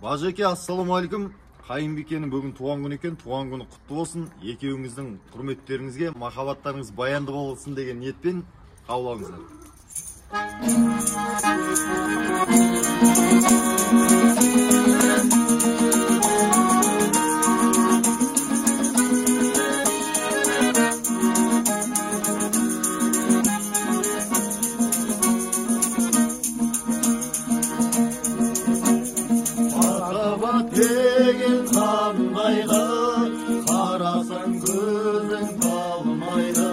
Бажеке, ассаламу алейкум. Кайынбикенин бүгүн туган күнү экен. Туган күнү куттуу болсун. Экөөңүздүн курметтериңизге махабаттарыңыз баянды болсун деген ниетпен кабыл алыңыздар. Деген қанбайды, қарасаң көзің талмайды.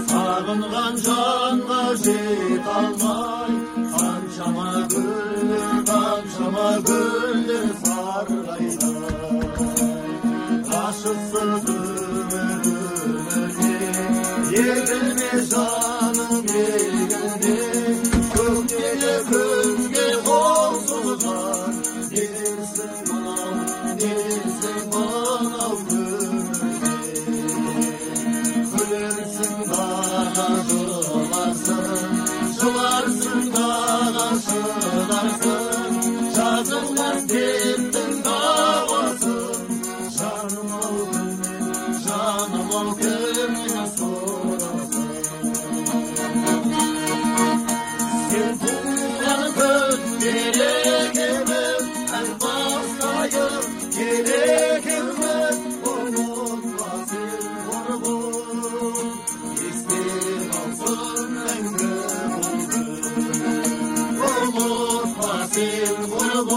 Сағынған жанға жет алмай, қаншама гүлдер сарғайды. Ғашықсыз өмірде, егілме жаным егілме. Көктегі күнге қол созған, неденсің мынау өмірде. Күлерсің дағы жыларсың дағы шыдарсың. Жазылмас дерттің дауасын, жаным ау кімнен сорасың. Сен туған күн керегіміз, ән бастайық керегіміз. Ұмытпа сен құрбым, есте қалсын мәңгі бұл күн. Ұмытпа сен құрбым.